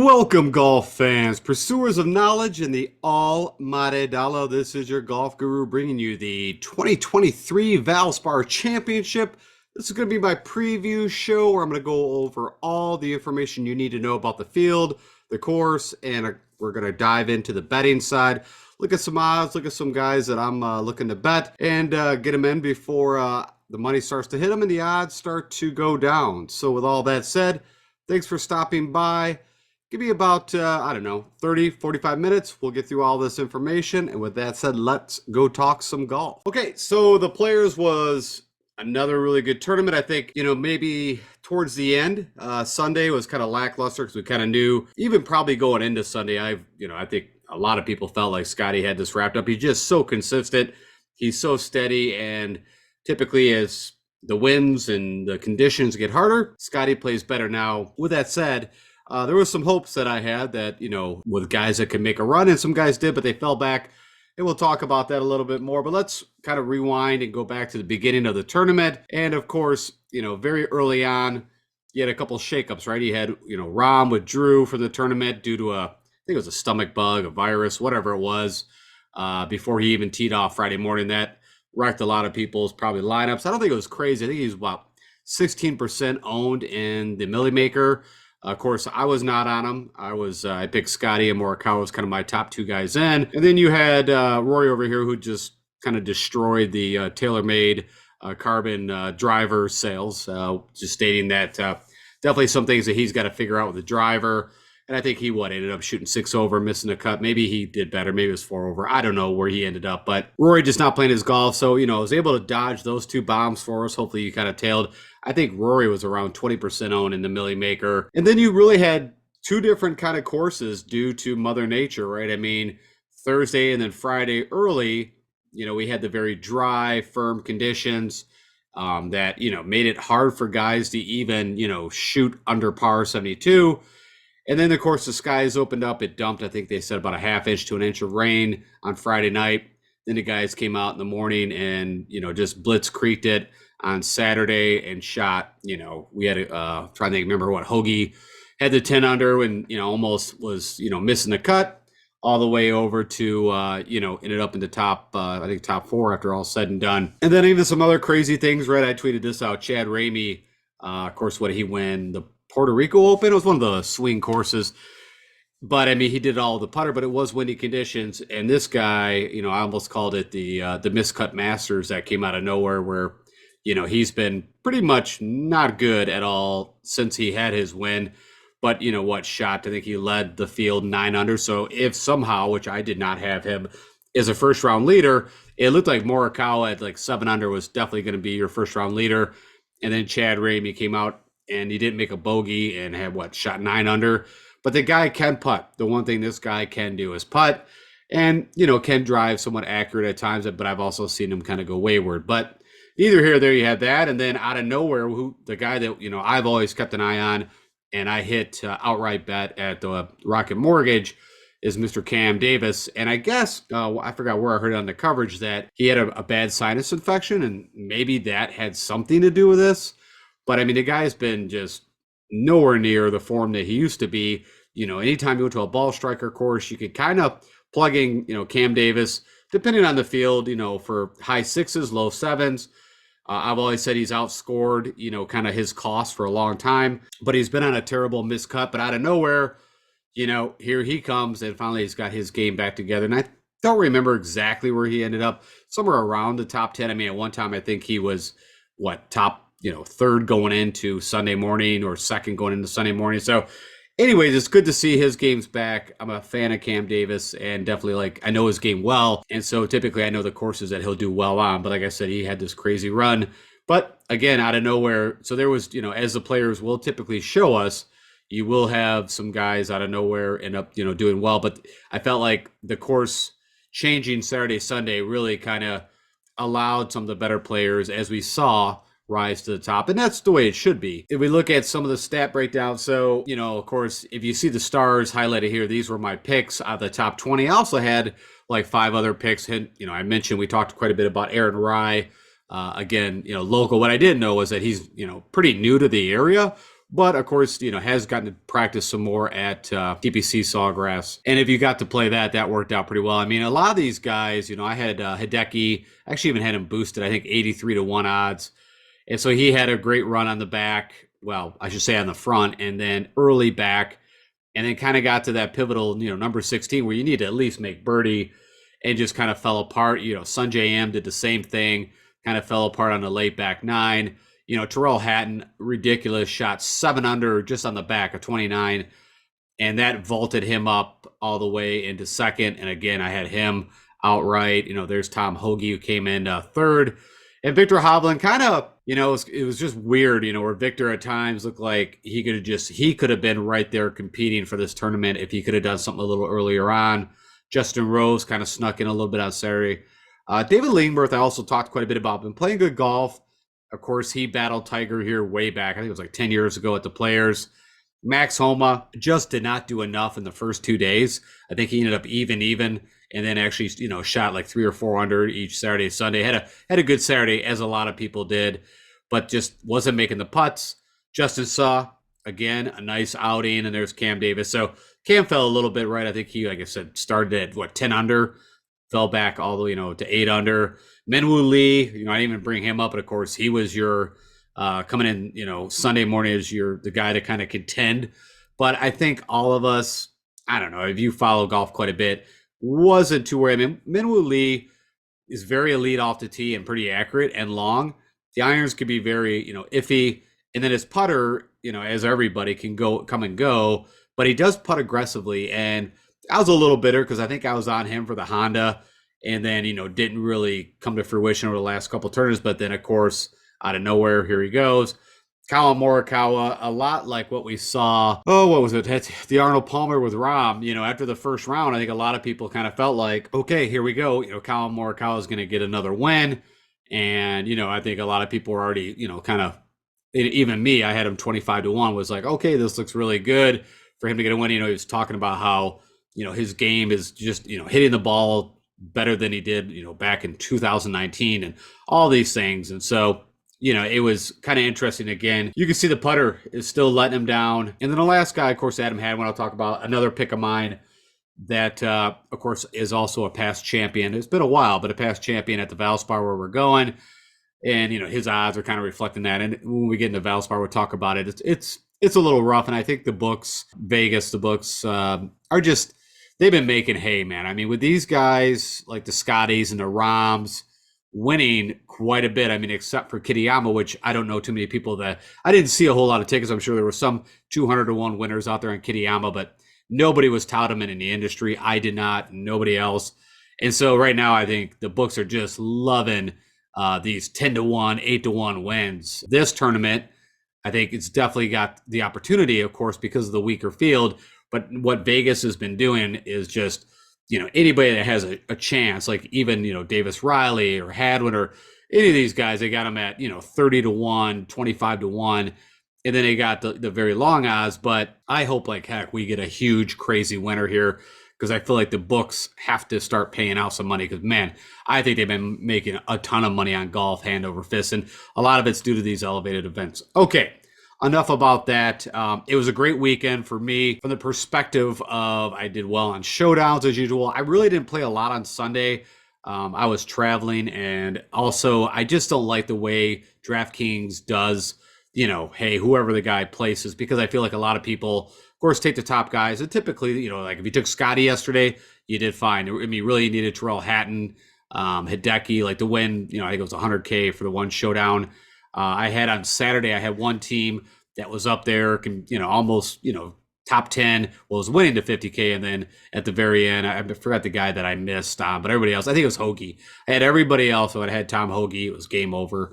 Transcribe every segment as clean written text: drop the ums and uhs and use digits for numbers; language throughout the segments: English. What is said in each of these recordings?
Welcome, golf fans, pursuers of knowledge in the almighty dollar. This is your golf guru bringing you the 2023 Valspar Championship. This is going to be my preview show where I'm going to go over all the information you need to know about the field, the course, and we're going to dive into the betting side. Look at some odds, look at some guys that I'm looking to bet, and get them in before the money starts to hit them and the odds start to go down. So with all that said, thanks for stopping by. Give me about, 30, 45 minutes. We'll get through all this information. And with that said, let's go talk some golf. Okay, so the Players was another really good tournament. I think, maybe towards the end, Sunday was kind of lackluster because we kind of knew, even probably going into Sunday, I think a lot of people felt like Scotty had this wrapped up. He's just so consistent. He's so steady. And typically as the winds and the conditions get harder, Scotty plays better. Now, with that said, there was some hopes that I had that, with guys that could make a run, and some guys did, but they fell back. And we'll talk about that a little bit more. But let's kind of rewind and go back to the beginning of the tournament. And of course, very early on, you had a couple shakeups, right? You had, Rahm withdrew from the tournament due to I think it was a stomach bug, a virus, whatever it was, before he even teed off Friday morning. That wrecked a lot of people's probably lineups. I don't think it was crazy. I think he was about 16% owned in the Millie Maker. Of course, I was not on him. I picked Scotty and Morikawa was kind of my top two guys in. And then you had Rory over here who just kind of destroyed the TaylorMade carbon driver sales, just stating that definitely some things that he's got to figure out with the driver. And I think he ended up shooting 6 over, missing a cut. Maybe he did better. Maybe it was 4 over. I don't know where he ended up. But Rory just not playing his golf. So, was able to dodge those two bombs for us. Hopefully you kind of tailed. I think Rory was around 20% owned in the Millie Maker. And then you really had two different kind of courses due to Mother Nature, right? I mean, Thursday and then Friday early, we had the very dry, firm conditions that, made it hard for guys to even, shoot under par 72. And then, of course, the skies opened up. It dumped, I think they said about a half inch to an inch of rain on Friday night. Then the guys came out in the morning and, just blitzkrieged it on Saturday and shot, we had trying to remember what Hoagie had the 10 under and, almost was, missing the cut all the way over to, ended up in the top, I think top 4 after all said and done. And then even some other crazy things, right? I tweeted this out. Chad Ramey, of course, what did he win? The Puerto Rico Open. It was one of the swing courses. But I mean, he did all the putter, but it was windy conditions. And this guy, I almost called it the miscut Masters that came out of nowhere where, he's been pretty much not good at all since he had his win. But shot, I think he led the field 9 under. So if somehow, which I did not have him as a first round leader, it looked like Morikawa at like 7 under was definitely going to be your first round leader. And then Chad Ramey came out and he didn't make a bogey and had shot 9 under. But the guy can putt. The one thing this guy can do is putt and, can drive somewhat accurate at times, but I've also seen him kind of go wayward. But either here or there, you had that. And then out of nowhere, the guy that, I've always kept an eye on and I hit outright bet at the Rocket Mortgage is Mr. Cam Davis. And I guess, I forgot where I heard it on the coverage that he had a bad sinus infection and maybe that had something to do with this. But I mean, the guy's been just nowhere near the form that he used to be. Anytime you go to a ball striker course, you could kind of plug in, Cam Davis, depending on the field, for high 6s, low 7s. I've always said he's outscored, kind of his cost for a long time, but he's been on a terrible miscut. But out of nowhere, here he comes, and finally he's got his game back together. And I don't remember exactly where he ended up, somewhere around the top 10. I mean, at one time, I think he was, top 3rd going into Sunday morning or 2nd going into Sunday morning. So anyways, it's good to see his game's back. I'm a fan of Cam Davis and definitely I know his game well. And so typically I know the courses that he'll do well on. But like I said, he had this crazy run. But again, out of nowhere. So there was, as the players will typically show us, you will have some guys out of nowhere end up, doing well. But I felt like the course changing Saturday, Sunday really kind of allowed some of the better players, as we saw, rise to the top. And that's the way it should be. If we look at some of the stat breakdown, so, of course, if you see the stars highlighted here, these were my picks out of the top 20. I also had 5 other picks. I mentioned we talked quite a bit about Aaron Rye. Again, local. What I didn't know was that he's, pretty new to the area, but of course, has gotten to practice some more at TPC Sawgrass. And if you got to play that, that worked out pretty well. I mean, a lot of these guys, I had Hideki, actually even had him boosted, I think 83 to 1 odds. And so he had a great run on the back. Well, I should say on the front, and then early back, and then kind of got to that pivotal, number 16, where you need to at least make birdie, and just kind of fell apart. Sunjay M did the same thing, kind of fell apart on the late back 9. Terrell Hatton, ridiculous shot, 7 under just on the back of 29, and that vaulted him up all the way into second. And again, I had him outright. There's Tom Hoagie, who came in third. And Victor Hovland kind of, it was just weird, where Victor at times looked like he could have been right there competing for this tournament if he could have done something a little earlier on. Justin Rose kind of snuck in a little bit on Saturday. David Lingworth, I also talked quite a bit about, been playing good golf. Of course, he battled Tiger here way back. I think it was like 10 years ago at the Players. Max Homa just did not do enough in the first 2 days. I think he ended up even, and then actually, shot like 3 or 4 under each Saturday, Sunday. Had a good Saturday, as a lot of people did, but just wasn't making the putts. Justin Suh, again, a nice outing, and there's Cam Davis. So Cam fell a little bit, right? I think he, like I said, started at 10 under, fell back all the way, to 8 under. Minwoo Lee, I didn't even bring him up, but of course he was your coming in, Sunday morning as the guy to kind of contend. But I think all of us, I don't know, if you follow golf quite a bit, wasn't too worried. I mean, Minwoo Lee is very elite off the tee and pretty accurate and long. The irons could be very, iffy. And then his putter, as everybody can come and go, but he does putt aggressively. And I was a little bitter because I think I was on him for the Honda, and then, didn't really come to fruition over the last couple turns. But then, of course, out of nowhere, here he goes. Kyle Morikawa, a lot like what we saw. Oh, what was it? The Arnold Palmer with Rahm. After the first round, I think a lot of people kind of felt like, okay, here we go. Kyle Morikawa is going to get another win. And, I think a lot of people were already, kind of, even me, I had him 25 to 1, was like, okay, this looks really good for him to get a win. He was talking about how, his game is just, hitting the ball better than he did, back in 2019 and all these things. And so, it was kind of interesting. Again, you can see the putter is still letting him down. And then the last guy, of course, Adam Hadwin, I'll talk about, another pick of mine that, of course, is also a past champion. It's been a while, but a past champion at the Valspar where we're going. And, his odds are kind of reflecting that. And when we get into Valspar, we'll talk about it. It's a little rough. And I think the books, Vegas, are just, they've been making hay, man. I mean, with these guys like the Scotties and the Rahms winning quite a bit. I mean, except for Kitayama, which I don't know too many people that I didn't see a whole lot of tickets. I'm sure there were some 200 to 1 winners out there on Kitayama, but nobody was touting him in the industry. I did not, nobody else. And so right now, I think the books are just loving these 10 to 1, 8 to 1 wins. This tournament, I think it's definitely got the opportunity, of course, because of the weaker field. But what Vegas has been doing is just, anybody that has a chance, like even, Davis Riley or Hadwin or any of these guys, they got them at, 30 to 1, 25 to 1. And then they got the very long odds. But I hope like heck we get a huge, crazy winner here, because I feel like the books have to start paying out some money, because, man, I think they've been making a ton of money on golf hand over fist. And a lot of it's due to these elevated events. Okay. Enough about that. It was a great weekend for me from the perspective of I did well on showdowns as usual. I really didn't play a lot on Sunday. I was traveling, and also I just don't like the way DraftKings does, hey, whoever the guy places, because I feel like a lot of people, of course, take the top guys. And typically, like if you took Scotty yesterday, you did fine. I mean, really you needed Terrell Hatton, Hideki, like to win, I think it was 100K for the one showdown. I had on Saturday, I had one team that was up there, almost, top 10, was winning to 50K. And then at the very end, I forgot the guy that I missed, but everybody else, I think it was Hoagie. I had everybody else. So I had Tom Hoagie. It was game over.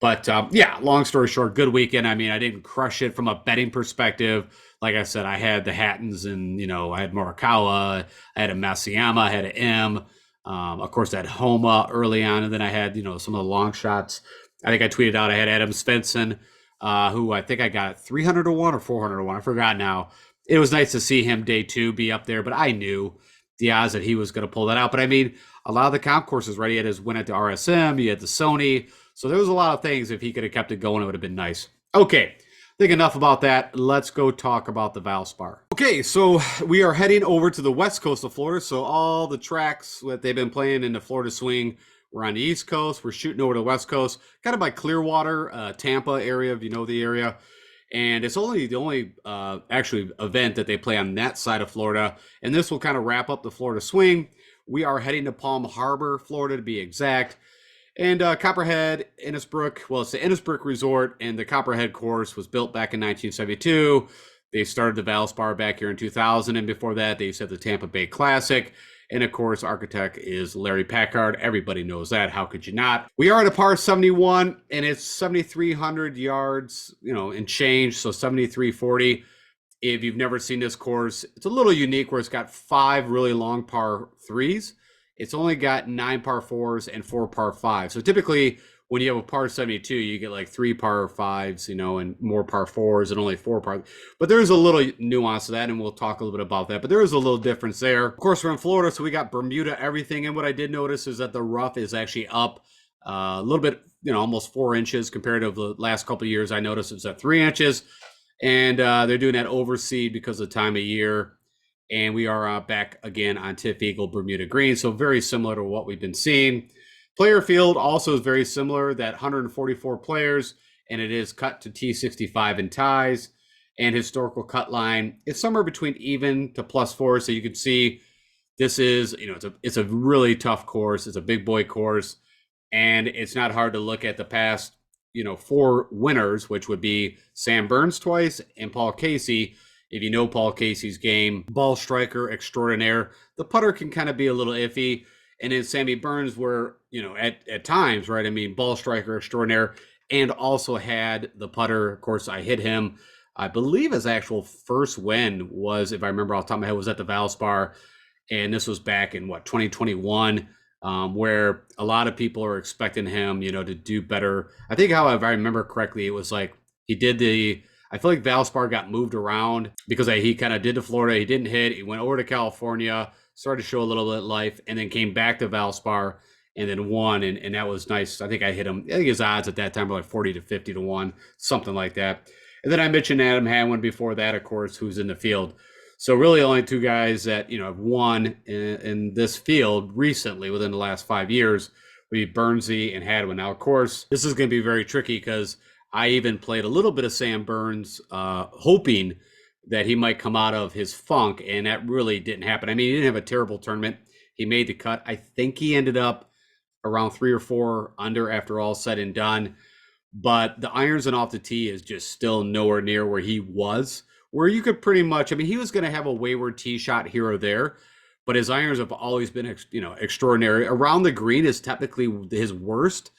But yeah, long story short, good weekend. I mean, I didn't crush it from a betting perspective. Like I said, I had the Hattons, and, I had Morikawa, I had a Matsuyama, I had an M. Of course, I had Homa early on. And then I had, some of the long shots. I think I tweeted out I had Adam Svensson, who I think I got 300 to 1 or 400 to 1. I forgot now. It was nice to see him day 2 be up there, but I knew the odds that he was going to pull that out. But I mean, a lot of the comp courses, right? He had his win at the RSM, he had the Sony. So there was a lot of things. If he could have kept it going, it would have been nice. Okay. think enough about that. Let's go talk about the Valspar. Okay, so we are heading over to the west coast of Florida. So all the tracks that they've been playing in the Florida Swing, we're on the east coast. We're shooting over to the west coast, kind of by Clearwater, Tampa area, if you know the area. And it's only the only actually event that they play on that side of Florida. And this will kind of wrap up the Florida Swing. We are heading to Palm Harbor, Florida, to be exact. And Copperhead, Innisbrook, well, it's the Innisbrook Resort, and the Copperhead course was built back in 1972. They started the Valspar back here in 2000, and before that, they used to have the Tampa Bay Classic. And of course, architect is Larry Packard. Everybody knows that. How could you not? We are at a par 71, and it's 7,300 yards, and change, so 7,340. If you've never seen this course, it's a little unique where it's got 5 really long par 3s. It's only got 9 par 4s and 4 par 5s. So typically, when you have a par 72, you get like 3 par 5s, and more par 4s and only 4 par. But there's a little nuance to that, and we'll talk a little bit about that. But there is a little difference there. Of course, we're in Florida, so we got Bermuda everything. And what I did notice is that the rough is actually up a little bit, almost 4 inches compared to the last couple of years. I noticed it's at 3 inches. And they're doing that overseed because of the time of year. And we are back again on Tiff Eagle Bermuda Green. So very similar to what we've been seeing. Player field also is very similar, that 144 players, and it is cut to T65 in ties. And historical cut line is somewhere between even to +4. So you can see this is, it's a really tough course. It's a big boy course. And it's not hard to look at the past, 4 winners, which would be Sam Burns twice and Paul Casey. If you know Paul Casey's game, ball striker extraordinaire. The putter can kind of be a little iffy. And then Sammy Burns were, at times, right? I mean, ball striker extraordinaire, and also had the putter. Of course, I hit him. I believe his actual first win was, if I remember off the top of my head, was at the Valspar. And this was back in 2021, where a lot of people are expecting him, to do better. I think, if I remember correctly, it was like he did I feel like Valspar got moved around because he kind of did to Florida. He didn't hit. He went over to California, started to show a little bit of life, and then came back to Valspar and then won. And that was nice. I think I hit him. I think his odds at that time were like 40 to 50 to 1, something like that. And then I mentioned Adam Hadwin before that, of course, who's in the field. So really only 2 guys that, have won in this field recently within the last 5 years would be Burnsy and Hadwin. Now, of course, this is going to be very tricky because I even played a little bit of Sam Burns, hoping that he might come out of his funk, and that really didn't happen. I mean, he didn't have a terrible tournament. He made the cut. I think he ended up around 3 or 4 under after all said and done. But the irons and off the tee is just still nowhere near where he was, where you could pretty much, he was going to have a wayward tee shot here or there, but his irons have always been, extraordinary. Around the green is technically his worst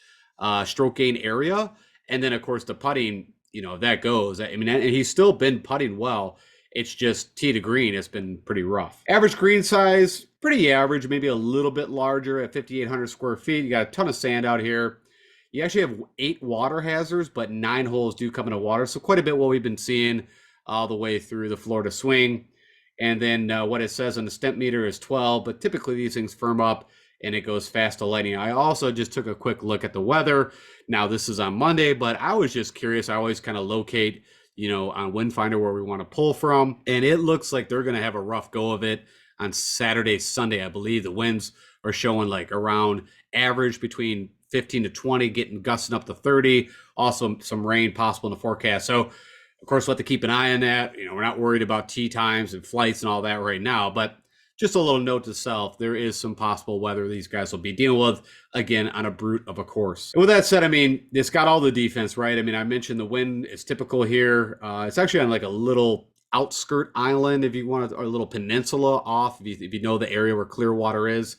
stroke gain area. And then, of course, the putting, that goes. And he's still been putting well. It's just tee to green has been pretty rough. Average green size, pretty average, maybe a little bit larger at 5,800 square feet. You got a ton of sand out here. You actually have 8 water hazards, but 9 holes do come into water. So quite a bit what we've been seeing all the way through the Florida Swing. And then what it says on the stemp meter is 12, but typically these things firm up and it goes fast to lightning. I also just took a quick look at the weather. Now this is on Monday, but I was just curious. I always kind of locate, on Windfinder where we want to pull from. And it looks like they're going to have a rough go of it on Saturday, Sunday. I believe the winds are showing like around average between 15 to 20, getting gusting up to 30. Also some rain possible in the forecast. So of course, we'll have to keep an eye on that. We're not worried about tee times and flights and all that right now, but just a little note to self, there is some possible weather these guys will be dealing with, again, on a brute of a course. And with that said, it's got all the defense, right? I mentioned the wind is typical here. It's actually on like a little outskirt island, if you want, or a little peninsula off, if you know the area where Clearwater is.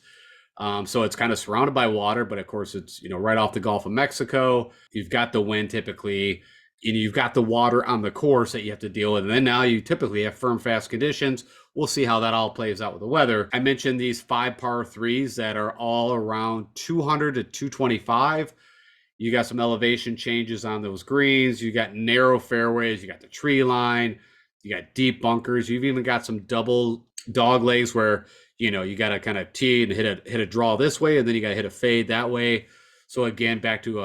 So it's kind of surrounded by water, but of course it's, right off the Gulf of Mexico. You've got the wind typically, you've got the water on the course that you have to deal with. And then now you typically have firm, fast conditions. We'll see how that all plays out with the weather. I mentioned these 5 par 3s that are all around 200 to 225. You got some elevation changes on those greens. You got narrow fairways. You got the tree line. You got deep bunkers. You've even got some double dog legs where, you got to kind of tee and hit a draw this way, and then you got to hit a fade that way. So again, back to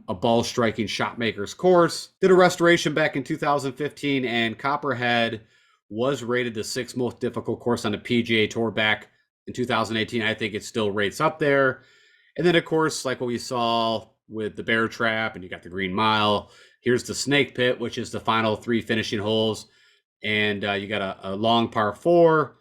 a ball striking shot maker's course. Did a restoration back in 2015, and Copperhead was rated the sixth most difficult course on the PGA Tour back in 2018. I think it still rates up there. And then, of course, like what we saw with the Bear Trap, and you got the Green Mile. Here's the Snake Pit, which is the final three finishing holes. And you got a long par four,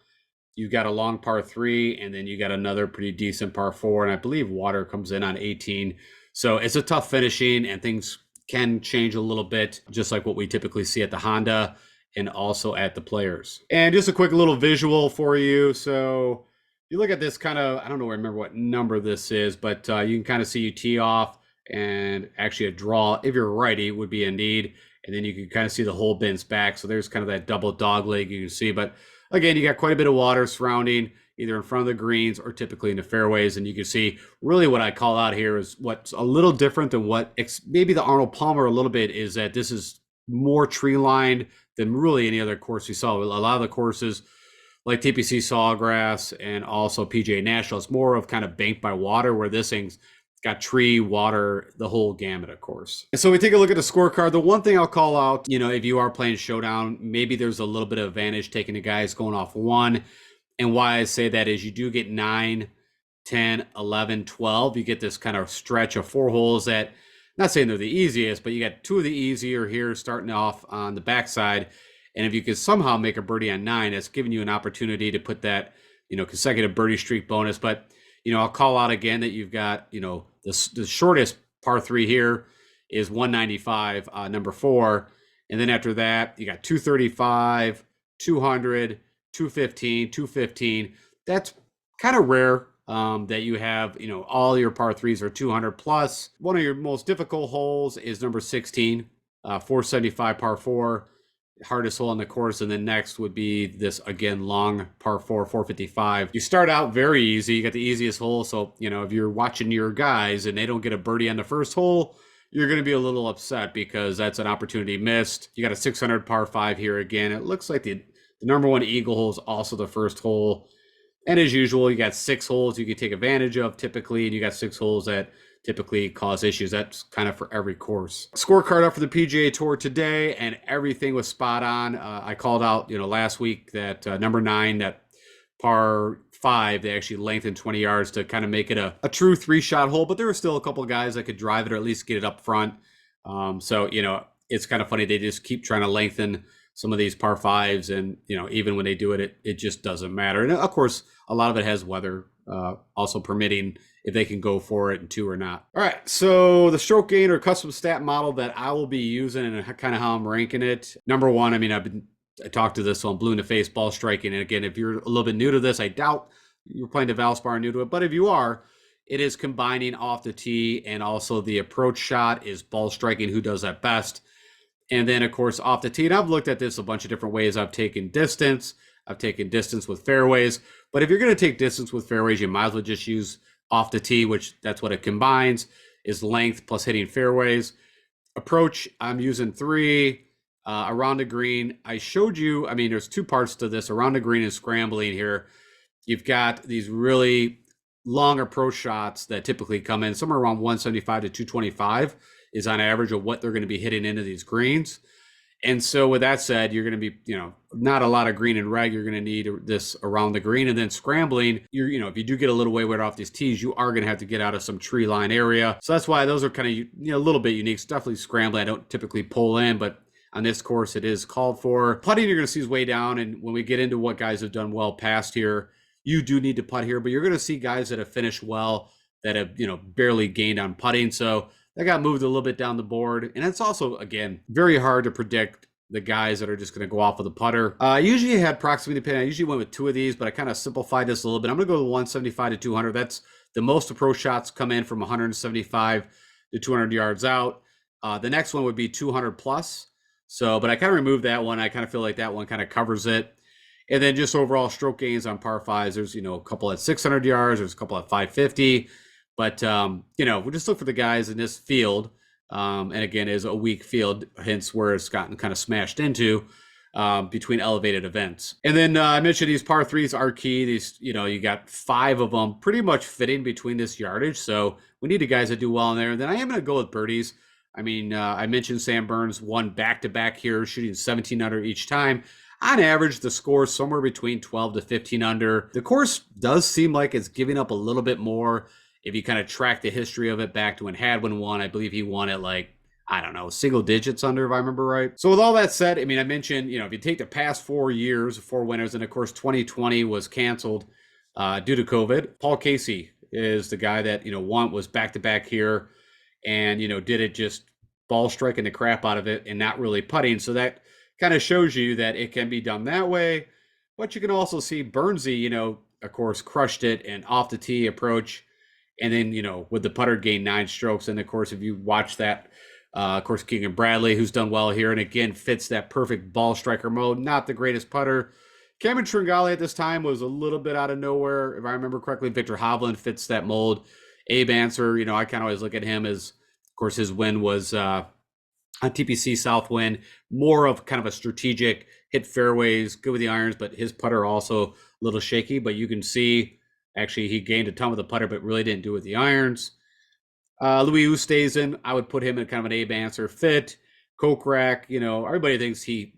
you got a long par three, and then you got another pretty decent par four. And I believe water comes in on 18. So it's a tough finishing, and things can change a little bit, just like what we typically see at the Honda and also at the Players. And just a quick little visual for you. So you look at this kind of, I don't know, remember what number this is, but you can kind of see you tee off, and actually a draw, if you're righty, would be a need. And then you can kind of see the hole bends back. So there's kind of that double dog leg you can see. But again, you got quite a bit of water surrounding either in front of the greens or typically in the fairways. And you can see really what I call out here is what's a little different than what maybe the Arnold Palmer a little bit, is that this is more tree lined than really any other course we saw. A lot of the courses like TPC Sawgrass and also PGA National, it's more of kind of banked by water, where this thing's got tree, water, the whole gamut, of course. And so we take a look at the scorecard. The one thing I'll call out, if you are playing Showdown, maybe there's a little bit of advantage taking the guys going off one. And why I say that is you do get 9, 10, 11, 12. You get this kind of stretch of 4 holes that, not saying they're the easiest, but you got 2 of the easier here starting off on the backside. And if you could somehow make a birdie on 9, that's giving you an opportunity to put that, consecutive birdie streak bonus. But, I'll call out again that you've got, the shortest par 3 here is 195, number 4. And then after that, you got 235, 200, 215, 215. That's kind of rare that you have, all your par 3s are 200 plus. One of your most difficult holes is number 16, 475 par 4. Hardest hole on the course. And then next would be this, again, long par 4, 455. You start out very easy. You got the easiest hole. So, if you're watching your guys and they don't get a birdie on the first hole, you're going to be a little upset because that's an opportunity missed. You got a 600 par 5 here again. It looks like the number 1 eagle hole is also the first hole. And as usual, you got 6 holes you can take advantage of typically, and you got 6 holes that typically cause issues. That's kind of for every course. Scorecard up for the PGA Tour today, and everything was spot on. I called out, last week that number 9, that par 5, they actually lengthened 20 yards to kind of make it a true 3-shot hole, but there were still a couple of guys that could drive it or at least get it up front. So, it's kind of funny. They just keep trying to lengthen some of these par 5s, and, even when they do it, it just doesn't matter. And of course, a lot of it has weather also permitting if they can go for it in 2 or not. All right, so the stroke gain or custom stat model that I will be using and kind of how I'm ranking it. Number 1, I talked to this on Blue in the Face ball striking. And again, if you're a little bit new to this, I doubt you're playing the Valspar new to it. But if you are, it is combining off the tee, and also the approach shot is ball striking, who does that best. And then, of course, off the tee. And I've looked at this a bunch of different ways. I've taken distance. I've taken distance with fairways. But if you're going to take distance with fairways, you might as well just use off the tee, which that's what it combines, is length plus hitting fairways. Approach, I'm using 3. Around the green, I showed you, there's 2 parts to this. Around the green and scrambling here. You've got these really long approach shots that typically come in somewhere around 175 to 225 is on average of what they're going to be hitting into these greens. And so with that said, you're going to be, not a lot of green and reg. You're going to need this around the green. And then scrambling, if you do get a little wayward off these tees, you are going to have to get out of some tree line area. So that's why those are kind of, a little bit unique. It's definitely scrambling. I don't typically pull in, but on this course, it is called for. Putting, you're going to see is way down. And when we get into what guys have done well past here, you do need to putt here, but you're going to see guys that have finished well that have, barely gained on putting. So that got moved a little bit down the board. And it's also, again, very hard to predict the guys that are just going to go off with a putter. I usually had proximity pin. I usually went with 2 of these, but I kind of simplified this a little bit. I'm going to go to 175 to 200. That's the most approach shots come in from 175 to 200 yards out. The next one would be 200 plus. So, but I kind of removed that one. I kind of feel like that one kind of covers it. And then just overall stroke gains on par 5s. There's, a couple at 600 yards. There's a couple at 550. But, we'll just look for the guys in this field. And again, is a weak field, hence where it's gotten kind of smashed into. between elevated events. And then I mentioned these par threes are key. These, you got 5 of them pretty much fitting between this yardage. So we need the guys that do well in there. And then I am going to go with birdies. I mean, I mentioned Sam Burns won back-to-back here, shooting 17 under each time. On average, the score is somewhere between 12 to 15 under. The course does seem like it's giving up a little bit more. If you kind of track the history of it back to when Hadwin won, I believe he won at like, I don't know, single digits under, if I remember right. So with all that said, I mean, I mentioned, if you take the past 4 years, 4 winners, and of course 2020 was canceled due to COVID. Paul Casey is the guy that, won, was back-to-back here and, did it just ball striking the crap out of it and not really putting. So that kind of shows you that it can be done that way. But you can also see Burnsy, of course, crushed it and off the tee approach. And then, with the putter gained 9 strokes. And of course, if you watch that, of course, Keegan Bradley, who's done well here, and again, fits that perfect ball striker mode. Not the greatest putter. Cameron Tringale at this time was a little bit out of nowhere. If I remember correctly, Victor Hovland fits that mold. Abe Answer, I kind of always look at him as, of course, his win was on TPC Southwind. More of kind of a strategic, hit fairways, good with the irons, but his putter also a little shaky. But you can see, actually, he gained a ton with the putter, but really didn't do it with the irons. Louis Oosthuizen, I would put him in kind of an Abe Answer fit. Kokrak, everybody thinks he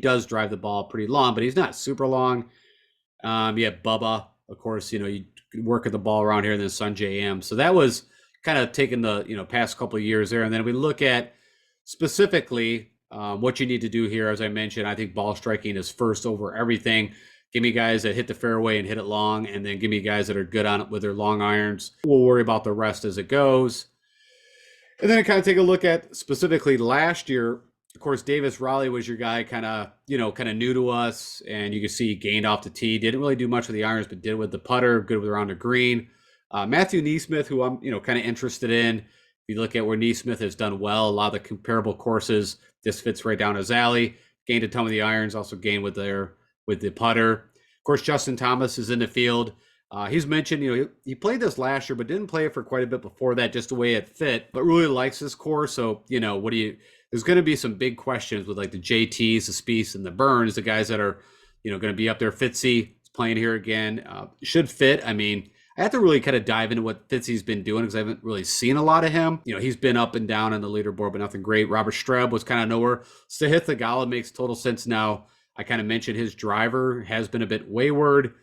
does drive the ball pretty long, but he's not super long. You have Bubba, of course, you work at the ball around here, and then Sunjay M. So that was kind of taking the, past couple of years there. And then we look at specifically what you need to do here. As I mentioned, I think ball striking is first over everything. Give me guys that hit the fairway and hit it long, and then give me guys that are good on it with their long irons. We'll worry about the rest as it goes. And then I kind of take a look at specifically last year. Of course, Davis Riley was your guy, kind of new to us, and you can see he gained off the tee. Didn't really do much with the irons, but did with the putter, good with around the green. Matthew Neesmith, who I'm kind of interested in. If you look at where Neesmith has done well, a lot of the comparable courses, this fits right down his alley. Gained a ton with the irons, also gained with the putter. Of course, Justin Thomas is in the field. He's mentioned, he played this last year, but didn't play it for quite a bit before that, just the way it fit, but really likes this course. So, there's going to be some big questions with like the JTs, the Spieths, and the Burns, the guys that are, going to be up there. Fitzy is playing here again. Should fit. I mean, I have to really kind of dive into what Fitzy's been doing because I haven't really seen a lot of him. He's been up and down on the leaderboard, but nothing great. Robert Streb was kind of nowhere. Sahith Theegala makes total sense now. I kind of mentioned his driver has been a bit wayward.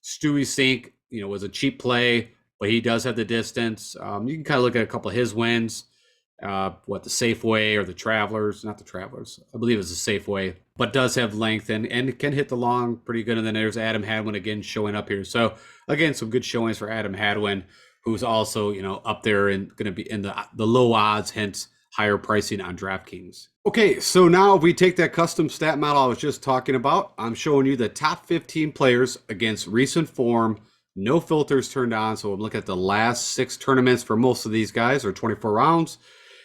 Stewie Sink, was a cheap play, but he does have the distance. You can kind of look at a couple of his wins. The Safeway or the Travelers, not the Travelers, I believe it's the Safeway, but does have length and can hit the long pretty good. And then there's Adam Hadwin again showing up here. So again, some good showings for Adam Hadwin, who's also, up there and going to be in the low odds, hence higher pricing on DraftKings. Okay, so now if we take that custom stat model I was just talking about, I'm showing you the top 15 players against recent form, no filters turned on. So I'm looking at the last 6 tournaments for most of these guys, or 24 rounds.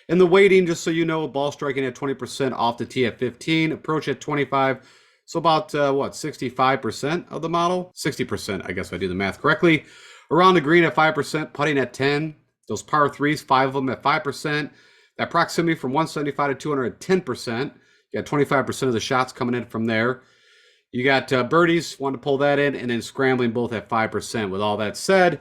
And the weighting, just so you know, ball striking at 20%, off the tee at 15, approach at 25. So about, 65% of the model? 60%, I guess if I do the math correctly. Around the green at 5%, putting at 10. Those par threes, 5 of them at 5%. That proximity from 175 to 200 at 10%. You got 25% of the shots coming in from there. You got birdies, want to pull that in, and then scrambling both at 5%. With all that said,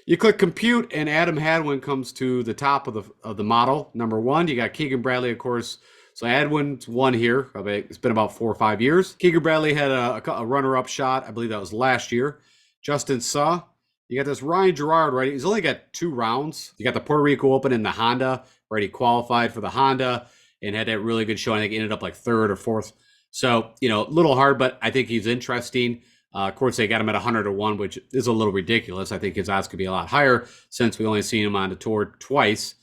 you click compute, and Adam Hadwin comes to the top of the model. Number 1, you got Keegan Bradley, of course. So Hadwin's won here. It's been about 4 or 5 years. Keegan Bradley had a runner-up shot. I believe that was last year. Justin Suh. You got this Ryan Gerard, right? He's only got 2 rounds. You got the Puerto Rico Open and the Honda, right? He qualified for the Honda and had that really good showing. I think he ended up like 3rd or 4th. So, a little hard, but I think he's interesting. Of course, they got him at 100 to 1, which is a little ridiculous. I think his odds could be a lot higher since we only seen him on the tour twice.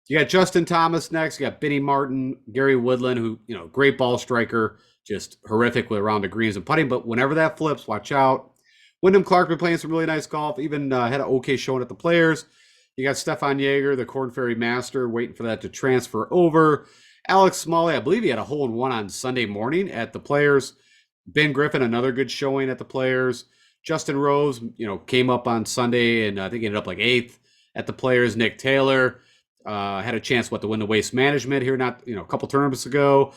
You got Justin Thomas next. You got Benny Martin, Gary Woodland, who, great ball striker, just horrific with around the greens and putting. But whenever that flips, watch out. Wyndham Clark been playing some really nice golf, even had an okay showing at the Players. You got Stefan Jaeger, the Korn Ferry Master, waiting for that to transfer over. Alex Smalley, I believe he had a hole-in-one on Sunday morning at the Players. Ben Griffin, another good showing at the Players. Justin Rose, came up on Sunday and I think ended up like 8th at the Players. Nick Taylor had a chance to win the Waste Management here, a couple tournaments ago.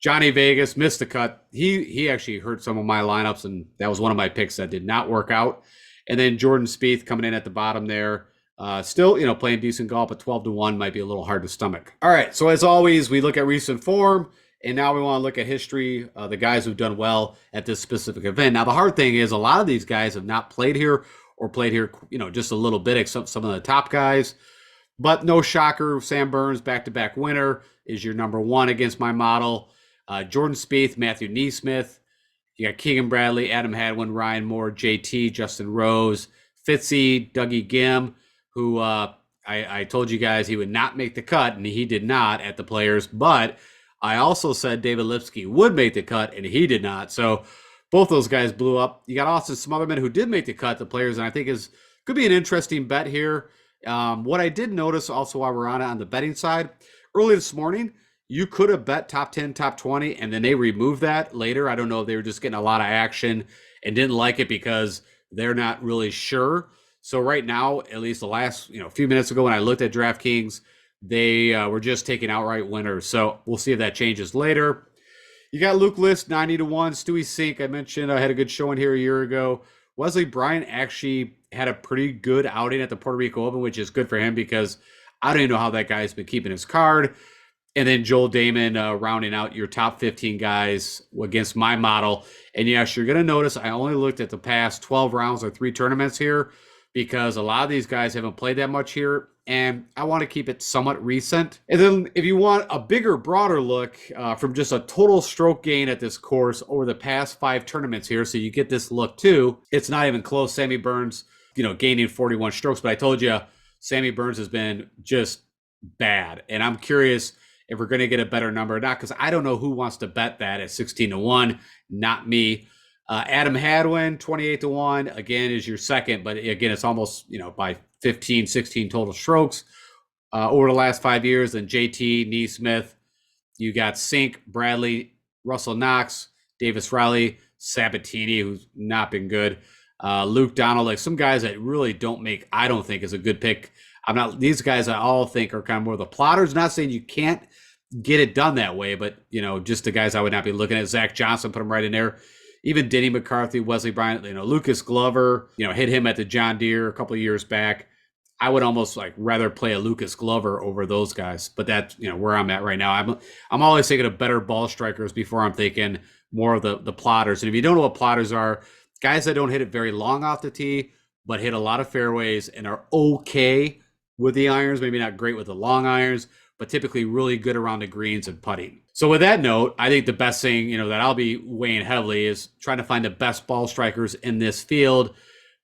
Johnny Vegas missed the cut. He actually hurt some of my lineups, and that was one of my picks that did not work out. And then Jordan Spieth coming in at the bottom there. Still, playing decent golf, but 12-1 might be a little hard to stomach. All right, so as always, we look at recent form, and now we want to look at history, the guys who've done well at this specific event. Now, the hard thing is a lot of these guys have not played here or played here, just a little bit, except some of the top guys. But no shocker, Sam Burns, back-to-back winner, is your number one against my model. Jordan Spieth, Matthew NeSmith. You got Keegan Bradley, Adam Hadwin, Ryan Moore, JT, Justin Rose, Fitzy, Dougie Gim, who I told you guys he would not make the cut, and he did not at the Players. But I also said David Lipsky would make the cut, and he did not. So both those guys blew up. You got Austin Smotherman, who did make the cut, the Players, and I think could be an interesting bet here. What I did notice also while we're on the betting side, early this morning, you could have bet top 10, top 20, and then they removed that later. I don't know if they were just getting a lot of action and didn't like it because they're not really sure. So right now, at least the last few minutes ago when I looked at DraftKings, they were just taking outright winners. So we'll see if that changes later. You got Luke List, 90-1. Stewie Cink, I mentioned, I had a good showing here a year ago. Wesley Bryant actually had a pretty good outing at the Puerto Rico Open, which is good for him because I don't even know how that guy's been keeping his card. And then Joel Damon rounding out your top 15 guys against my model. And yes, you're going to notice I only looked at the past 12 rounds or 3 tournaments here because a lot of these guys haven't played that much here. And I want to keep it somewhat recent. And then if you want a bigger, broader look from just a total stroke gain at this course over the past 5 tournaments here, so you get this look too, it's not even close. Sammy Burns, gaining 41 strokes. But I told you, Sammy Burns has been just bad. And I'm curious if we're going to get a better number or not, because I don't know who wants to bet that at 16-1, not me. Adam Hadwin, 28-1, again, is your second, but again, it's almost, by 15, 16 total strokes over the last 5 years. And JT, NeSmith, you got Cink, Bradley, Russell Knox, Davis Riley, Sabatini, who's not been good, Luke Donald, like some guys that really I don't think is a good pick. These guys I all think are kind of more the plotters. Not saying you can't get it done that way, but just the guys I would not be looking at. Zach Johnson, put him right in there. Even Denny McCarthy, Wesley Bryant, Lucas Glover, hit him at the John Deere a couple of years back. I would almost rather play a Lucas Glover over those guys, but that's where I'm at right now. I'm always thinking of better ball strikers before I'm thinking more of the plotters. And if you don't know what plotters are, guys that don't hit it very long off the tee, but hit a lot of fairways and are okay with the irons, maybe not great with the long irons, but typically really good around the greens and putting. So with that note, I think the best thing, that I'll be weighing heavily is trying to find the best ball strikers in this field,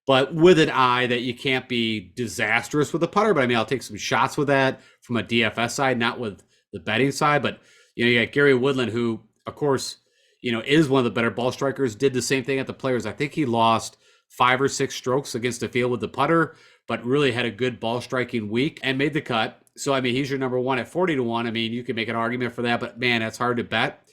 but with an eye that you can't be disastrous with the putter. But I'll take some shots with that from a DFS side, not with the betting side. But, you got Gary Woodland, who, of course, is one of the better ball strikers, did the same thing at the Players. I think he lost 5 or 6 strokes against the field with the putter, but really had a good ball striking week and made the cut. So, he's your number one at 40-1. You can make an argument for that, but man, that's hard to bet.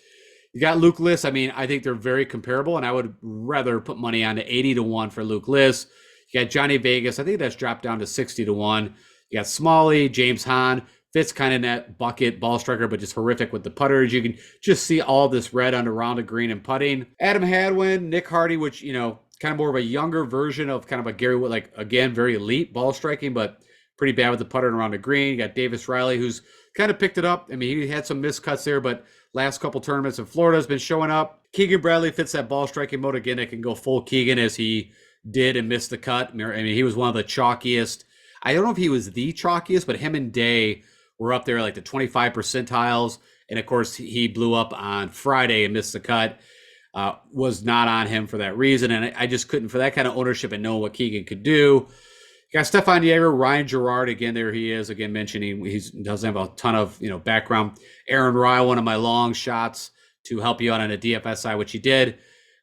You got Luke List. I think they're very comparable, and I would rather put money on to 80-1 for Luke List. You got Johnny Vegas. I think that's dropped down to 60-1. You got Smalley, James Hahn. Fits kind of in that bucket ball striker, but just horrific with the putters. You can just see all this red on around the green and putting. Adam Hadwin, Nick Hardy, which, kind of more of a younger version of kind of a Gary Wood, again, very elite ball striking, but pretty bad with the putter around the green. You got Davis Riley, who's kind of picked it up. He had some miscuts there, but last couple tournaments in Florida has been showing up. Keegan Bradley fits that ball striking mode. Again, it can go full Keegan as he did and missed the cut. He was one of the chalkiest. I don't know if he was the chalkiest, but him and Day were up there like the 25 percentiles. And of course, he blew up on Friday and missed the cut. Was not on him for that reason. And I just couldn't, for that kind of ownership and knowing what Keegan could do. You got Stefan Jaeger, Ryan Gerard, again, there he is, again, mentioning he doesn't have a ton of, background. Aaron Rye, one of my long shots to help you out on a DFS side, which he did,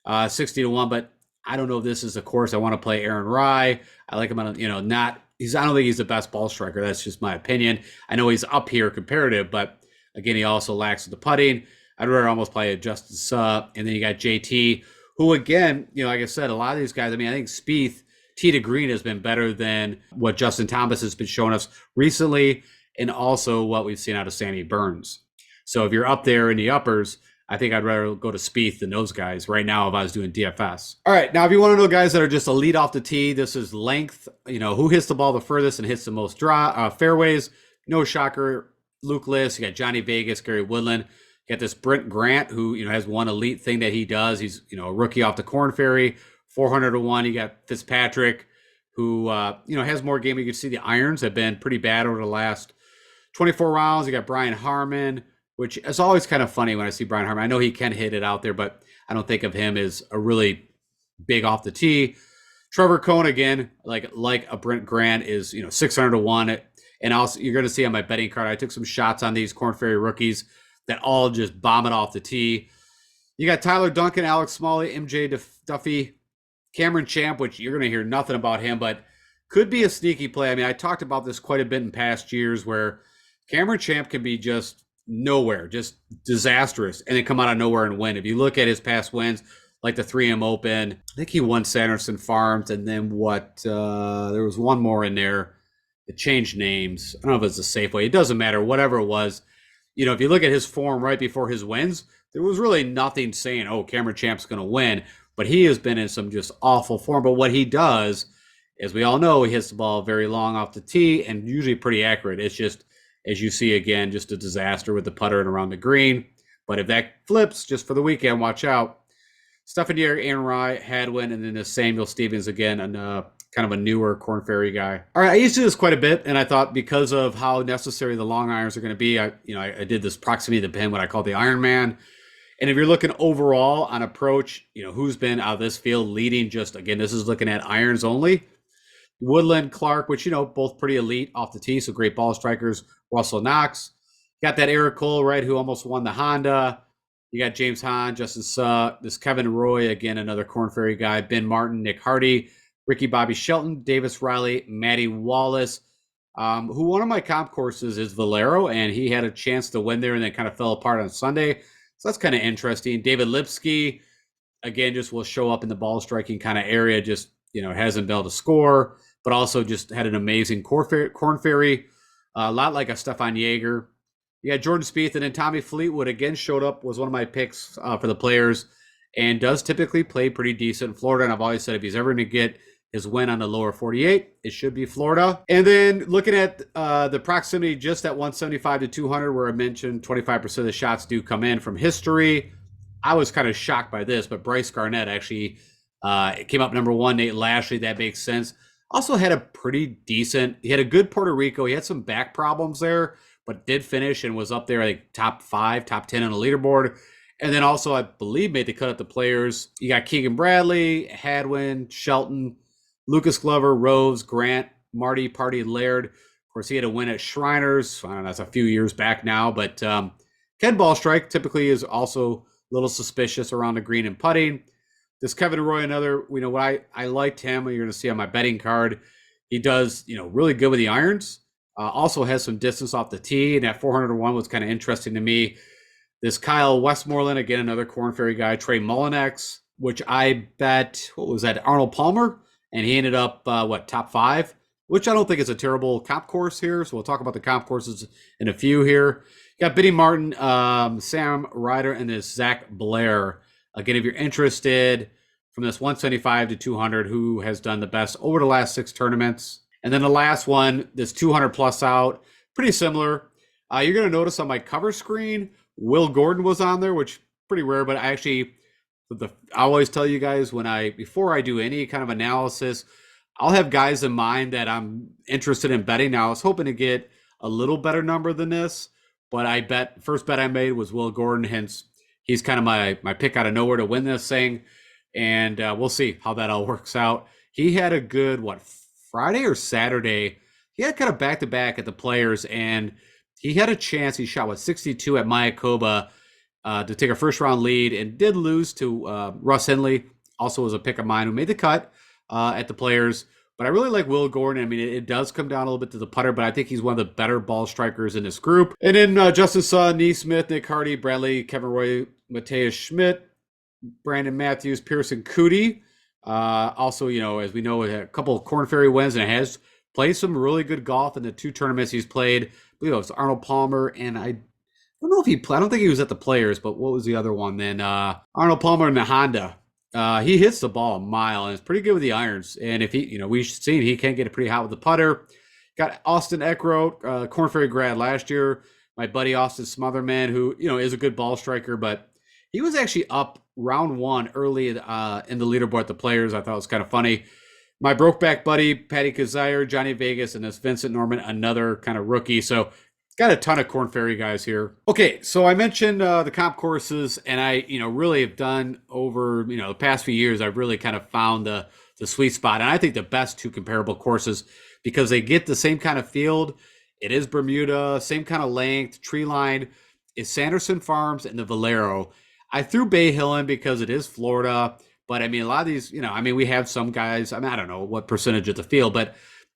60-1, but I don't know if this is a course I want to play Aaron Rye. I like him on, I don't think he's the best ball striker. That's just my opinion. I know he's up here comparative, but again, he also lacks the putting. I'd rather almost play a Justin Suh. And then you got JT, who again, like I said, a lot of these guys, I think Spieth, tee to green has been better than what Justin Thomas has been showing us recently, and also what we've seen out of Sammy Burns. So if you're up there in the uppers, I think I'd rather go to Spieth than those guys right now if I was doing DFS. All right, now if you want to know guys that are just a lead off the tee, this is length. Who hits the ball the furthest and hits the most fairways. No shocker. Luke List. You got Johnny Vegas, Gary Woodland. You got this Brent Grant, who has one elite thing that he does. He's a rookie off the Corn Ferry, 400-1. You got Fitzpatrick, who has more game. You can see the irons have been pretty bad over the last 24 rounds. You got Brian Harman, which is always kind of funny when I see Brian Harman. I know he can hit it out there, but I don't think of him as a really big off the tee. Trevor Cohn, again, like a Brent Grant, is 600-1. And also, you're going to see on my betting card, I took some shots on these Corn Ferry rookies that all just bomb it off the tee. You got Tyler Duncan, Alex Smalley, MJ Duffy, Cameron Champ, which you're going to hear nothing about him, but could be a sneaky play. I mean, I talked about this quite a bit in past years where Cameron Champ can be just nowhere, just disastrous, and then come out of nowhere and win. If you look at his past wins, like the 3M Open, I think he won Sanderson Farms, and then there was one more in there. It changed names. I don't know if it's a Safeway. It doesn't matter. Whatever it was, if you look at his form right before his wins, there was really nothing saying, oh, Cameron Champ's going to win. But he has been in some just awful form. But what he does, as we all know, he hits the ball very long off the tee and usually pretty accurate. It's just, as you see again, just a disaster with the putter and around the green. But if that flips just for the weekend, watch out. Stephen Yeager, Aaron Rai, Hadwin, and then the Samuel Stevens again, and kind of a newer Corn Ferry guy. All right, I used to do this quite a bit, and I thought because of how necessary the long irons are going to be, I did this proximity to the pin, what I call the Iron Man. And if you're looking overall on approach, who's been out of this field leading, just again, this is looking at irons only. Woodland, Clark, which both pretty elite off the tee, so great ball strikers. Russell Knox, got that Eric Cole, right, who almost won the Honda. You got James Hahn, Justin Suh, this Kevin Roy, again, another Corn Ferry guy, Ben Martin, Nick Hardy, Ricky Bobby Shelton, Davis Riley, Matty Wallace, who one of my comp courses is Valero, and he had a chance to win there and then kind of fell apart on Sunday. So that's kind of interesting. David Lipsky, again, just will show up in the ball striking kind of area, just, hasn't been able to score, but also just had an amazing Corn Ferry, a lot like a Stefan Yeager. You got Jordan Spieth, and then Tommy Fleetwood again showed up, was one of my picks for the players, and does typically play pretty decent in Florida. And I've always said if he's ever going to get his win on the lower 48, it should be Florida. And then looking at the proximity just at 175 to 200, where I mentioned 25% of the shots do come in from history. I was kind of shocked by this, but Bryce Garnett actually came up number one. Nate Lashley, that makes sense. Also had a pretty decent, he had a good Puerto Rico. He had some back problems there, but did finish and was up there, I think, top 5, top 10 on the leaderboard. And then also, I believe, made the cut at the players. You got Keegan Bradley, Hadwin, Shelton, Lucas Glover, Rose, Grant, Marty, Party, and Laird. Of course, he had a win at Shriners. I don't know, that's a few years back now. But Ken Ballstrike typically is also a little suspicious around the green and putting. This Kevin Roy, another, what I liked him, you're going to see on my betting card. He does, really good with the irons. Also has some distance off the tee, and that 400-1 was kind of interesting to me. This Kyle Westmoreland, again, another Corn Ferry guy. Trey Mullinex, which I bet, what was that, Arnold Palmer? And he ended up, top 5? Which I don't think is a terrible comp course here. So we'll talk about the comp courses in a few here. You got Benny Martin, Sam Ryder, and this Zach Blair. Again, if you're interested, from this 175 to 200, who has done the best over the last 6 tournaments. And then the last one, this 200 plus out, pretty similar. You're going to notice on my cover screen, Will Gordon was on there, which pretty rare, but I always tell you guys before I do any kind of analysis, I'll have guys in mind that I'm interested in betting. Now, I was hoping to get a little better number than this, but first bet I made was Will Gordon, hence he's kind of my pick out of nowhere to win this thing. And we'll see how that all works out. He had a good, Friday or Saturday? He had kind of back-to-back at the players, and he had a chance. He shot, 62 at Mayakoba to take a first-round lead and did lose to Russ Henley, also was a pick of mine, who made the cut at the players. But I really like Will Gordon. I mean, it does come down a little bit to the putter, but I think he's one of the better ball strikers in this group. And then Justin Suh, Nee Smith, Nick Hardy, Bradley, Kevin Roy, Mateus Schmidt, Brandon Matthews, Pearson Cootie. Also, as we know, a couple of Corn Ferry wins, and has played some really good golf in the 2 tournaments he's played. I believe it was Arnold Palmer, and I don't know if he played. I don't think he was at the Players, but what was the other one then? Arnold Palmer in the Honda. He hits the ball a mile and is pretty good with the irons. And if he, we've seen he can get it pretty hot with the putter. Got Austin Eckroat, Korn Ferry grad last year. My buddy Austin Smotherman, who is a good ball striker, but he was actually up round one early in the leaderboard at the Players. I thought it was kind of funny. My Brokeback buddy, Patty Kazire, Johnny Vegas, and this Vincent Norman, another kind of rookie. So got a ton of Korn Ferry guys here. Okay, so I mentioned the comp courses, and I, really have done over, the past few years, I've really kind of found the sweet spot. And I think the best two comparable courses, because they get the same kind of field. It is Bermuda, same kind of length, tree line, is Sanderson Farms and the Valero. I threw Bay Hill in because it is Florida. But I mean, a lot of these, we have some guys, I don't know what percentage of the field, but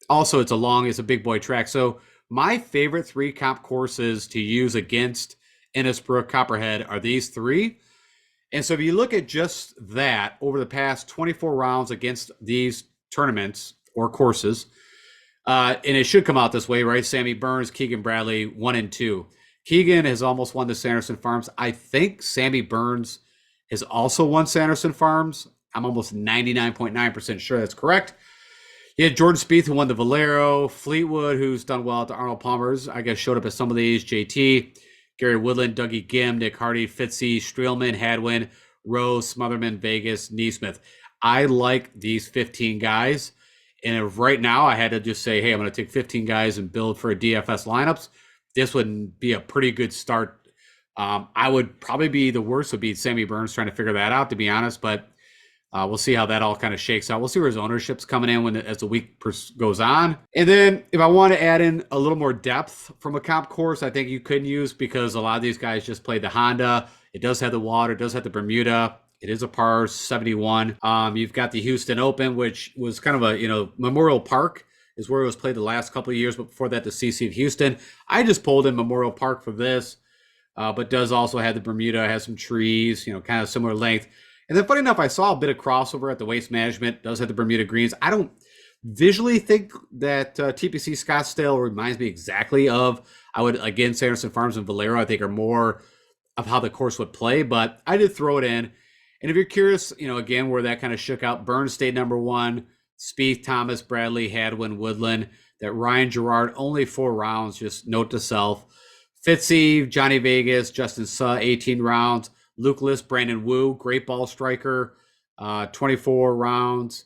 also it's a big boy track. So my favorite three comp courses to use against Innisbrook, Copperhead are these three. And so if you look at just that over the past 24 rounds against these tournaments or courses, and it should come out this way, right? Sammy Burns, Keegan Bradley, 1 and 2. Keegan has almost won the Sanderson Farms. I think Sammy Burns has also won Sanderson Farms. I'm almost 99.9% sure that's correct. You had Jordan Spieth, who won the Valero. Fleetwood, who's done well at the Arnold Palmer's, I guess showed up at some of these. JT, Gary Woodland, Dougie Gim, Nick Hardy, Fitzy, Streelman, Hadwin, Rose, Smotherman, Vegas, Neesmith. I like these 15 guys. And if right now I had to just say, hey, I'm going to take 15 guys and build for a DFS lineups, this would be a pretty good start. I would probably be the worst would be Sammy Burns trying to figure that out, to be honest. But we'll see how that all kind of shakes out. We'll see where his ownership's coming in as the week goes on. And then if I want to add in a little more depth from a comp course, I think you could use, because a lot of these guys just played the Honda. It does have the water. It does have the Bermuda. It is a par 71. You've got the Houston Open, which was kind of a, Memorial Park is where it was played the last couple of years. But before that, the CC of Houston. I just pulled in Memorial Park for this, but does also have the Bermuda, has some trees, kind of similar length. And then funny enough, I saw a bit of crossover at the Waste Management. Does have the Bermuda greens. I don't visually think that TPC Scottsdale reminds me exactly of, again, Sanderson Farms and Valero, I think are more of how the course would play, but I did throw it in. And if you're curious, again, where that kind of shook out, Burns stayed number one, Spieth, Thomas, Bradley, Hadwin, Woodland, that Ryan Gerard, only 4 rounds, just note to self. Fitzy, Johnny Vegas, Justin Suh, 18 rounds. Luke List, Brandon Wu, great ball striker, 24 rounds.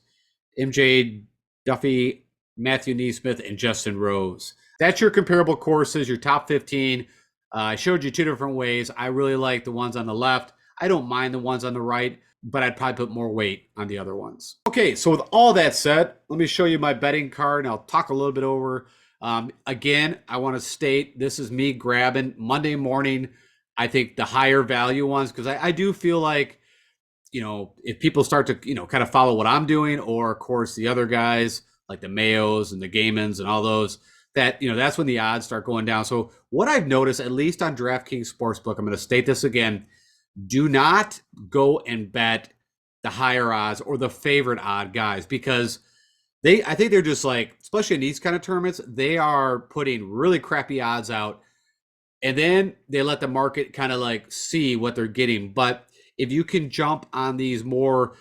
MJ Duffy, Matthew Neesmith, and Justin Rose. That's your comparable courses, your top 15. I showed you 2 different ways. I really like the ones on the left. I don't mind the ones on the right, but I'd probably put more weight on the other ones. Okay, so with all that said, let me show you my betting card, and I'll talk a little bit over. Again, I want to state this is me grabbing Monday morning, I think the higher value ones, because I do feel like, if people start to, kind of follow what I'm doing, or of course the other guys like the Mayos and the Gaymans and all those, that, that's when the odds start going down. So what I've noticed, at least on DraftKings Sportsbook, I'm going to state this again, do not go and bet the higher odds or the favorite odd guys, because I think they're just like, especially in these kind of tournaments, they are putting really crappy odds out, and then they let the market kind of like see what they're getting. But if you can jump on these more,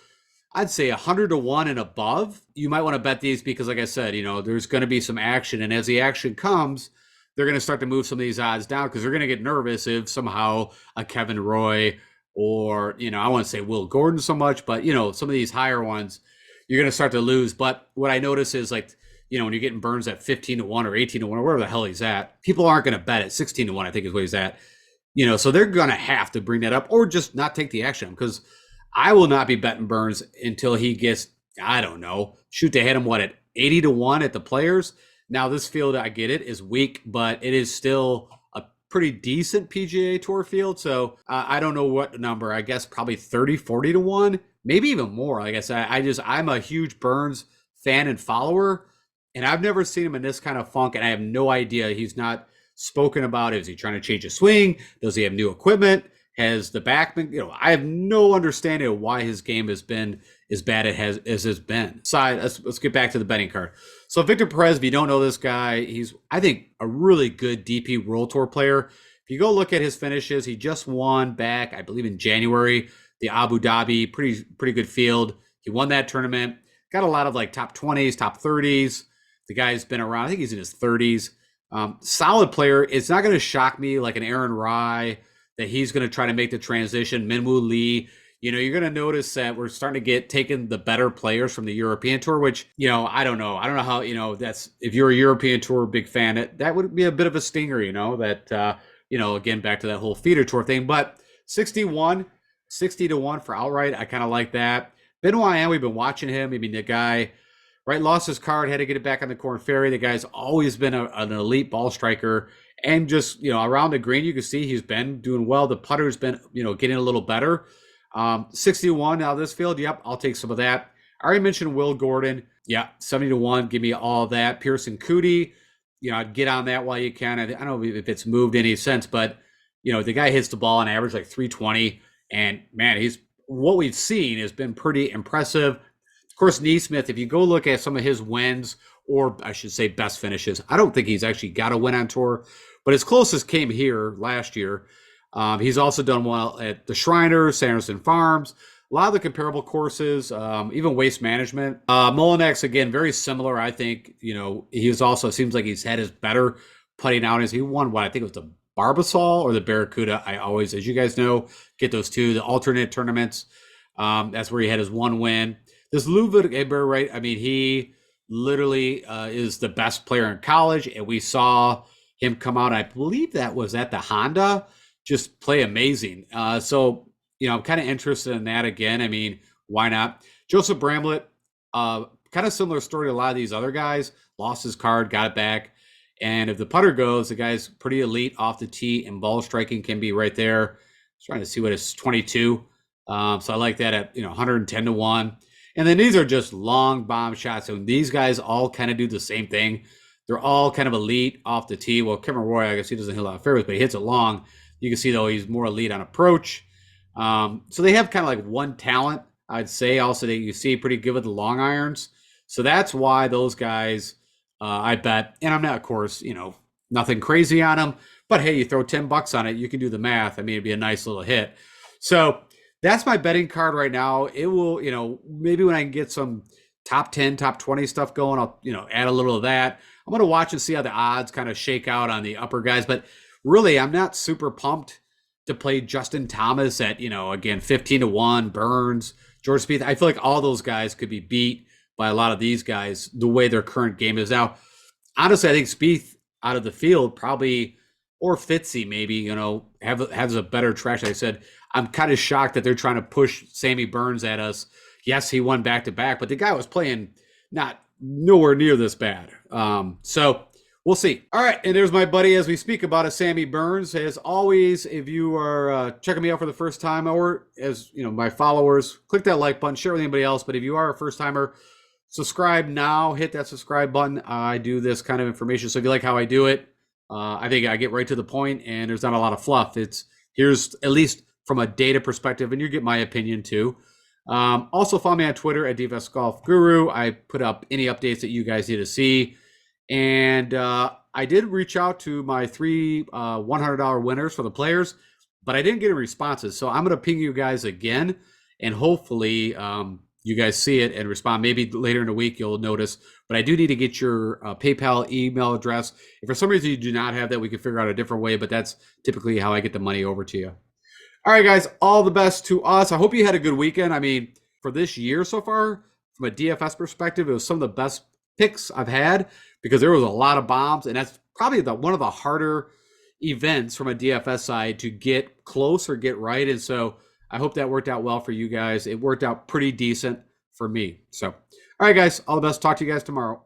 I'd say 100 to 1 and above, you might want to bet these, because like I said, there's going to be some action. And as the action comes, they're going to start to move some of these odds down, because they're going to get nervous if somehow a Kevin Roy or, I wouldn't say Will Gordon so much, but, some of these higher ones, you're going to start to lose. But what I notice is, like, when you're getting Burns at 15 to 1 or 18 to 1 or wherever the hell he's at, people aren't going to bet at 16 to 1, I think is what he's at. So they're going to have to bring that up, or just not take the action, because I will not be betting Burns until he gets, I don't know, shoot to hit him, at 80 to 1 at the Players. Now, this field, I get it, is weak, but it is still a pretty decent PGA Tour field. So I don't know what number, I guess probably 30, 40 to 1, maybe even more. Like I said, I'm a huge Burns fan and follower, and I've never seen him in this kind of funk, and I have no idea. He's not spoken about. Is he trying to change his swing? Does he have new equipment? Has the back been, I have no understanding of why his game has been as bad as it has been. Side, let's get back to the betting card. So Victor Perez, if you don't know this guy, he's, I think, a really good DP World Tour player. If you go look at his finishes, he just won back, I believe, in January, the Abu Dhabi, pretty good field. He won that tournament. Got a lot of like top 20s, top 30s. The guy's been around. I think he's in his 30s. Solid player. It's not going to shock me like an Aaron Rye that he's going to try to make the transition. Minwoo Lee. You're going to notice that we're starting to get taken the better players from the European Tour, which, I don't know. I don't know how, that's, if you're a European Tour big fan, that would be a bit of a stinger, that, again, back to that whole feeder tour thing. But 60-1 for outright. I kind of like that. Benoit, we've been watching him. I mean, the guy, right, lost his card, had to get it back on the Corn Ferry. The guy's always been an elite ball striker. And just, around the green, you can see he's been doing well. The putter's been, getting a little better. 61 now this field. Yep, I'll take some of that. I already mentioned Will Gordon. Yeah, 70-1. Give me all of that. Pearson Cootie, I'd get on that while you can. I don't know if it's moved any sense, but, the guy hits the ball on average like 320. And, man, what we've seen has been pretty impressive. Of course, Neesmith, if you go look at some of his wins, or I should say best finishes, I don't think he's actually got a win on tour, but his closest came here last year. He's also done well at the Shriners, Sanderson Farms, a lot of the comparable courses, even Waste Management. Molinex, again, very similar, I think. He's also, seems like he's had his better putting out as he won what I think it was the Barbasol or the Barracuda. I always, as you guys know, get those two, the alternate tournaments. That's where he had his one win. This Ludwig Eber, right? I mean, he literally is the best player in college, and we saw him come out. I believe that was at the Honda, just play amazing. So, I'm kind of interested in that again. I mean, why not? Joseph Bramlett, kind of similar story to a lot of these other guys. Lost his card, got it back. And if the putter goes, the guy's pretty elite off the tee, and ball striking can be right there. Trying to see what it's 22. So I like that at 110-1. And then these are just long bomb shots. So these guys all kind of do the same thing. They're all kind of elite off the tee. Well, Cameron Roy, I guess he doesn't hit a lot of fairways, but he hits it long. You can see, though, he's more elite on approach. So they have kind of like one talent, I'd say. Also, that you see pretty good with the long irons. So that's why those guys, I bet, and I'm not, of course, nothing crazy on them. But hey, you throw $10 on it, you can do the math. I mean, it'd be a nice little hit. So that's my betting card right now. It will, maybe when I can get some top 10, top 20 stuff going, I'll, add a little of that. I'm going to watch and see how the odds kind of shake out on the upper guys. But really, I'm not super pumped to play Justin Thomas at, again, 15-1, Burns, George Spieth. I feel like all those guys could be beat by a lot of these guys the way their current game is now. Honestly, I think Spieth out of the field probably, or Fitzy maybe, has a better track. Like I said, I'm kind of shocked that they're trying to push Sammy Burns at us. Yes, he won back-to-back, but the guy was playing nowhere near this bad. So we'll see. All right, and there's my buddy as we speak about Sammy Burns. As always, if you are checking me out for the first time, or as my followers, click that like button, share with anybody else. But if you are a first-timer, subscribe now. Hit that subscribe button. I do this kind of information, so if you like how I do it, I think I get right to the point, and there's not a lot of fluff. Here's at least from a data perspective, and you get my opinion too. Also follow me on Twitter at DFS Golf Guru. I put up any updates that you guys need to see. And I did reach out to my 3 $100 winners for the players, but I didn't get any responses. So I'm going to ping you guys again, and hopefully you guys see it and respond. Maybe later in the week you'll notice, but I do need to get your PayPal email address. If for some reason you do not have that, we can figure out a different way, but that's typically how I get the money over to you. All right, guys, all the best to us. I hope you had a good weekend. I mean, for this year so far, from a DFS perspective, it was some of the best picks I've had because there was a lot of bombs, and that's probably one of the harder events from a DFS side to get close or get right. And so I hope that worked out well for you guys. It worked out pretty decent for me. So, all right, guys, all the best. Talk to you guys tomorrow.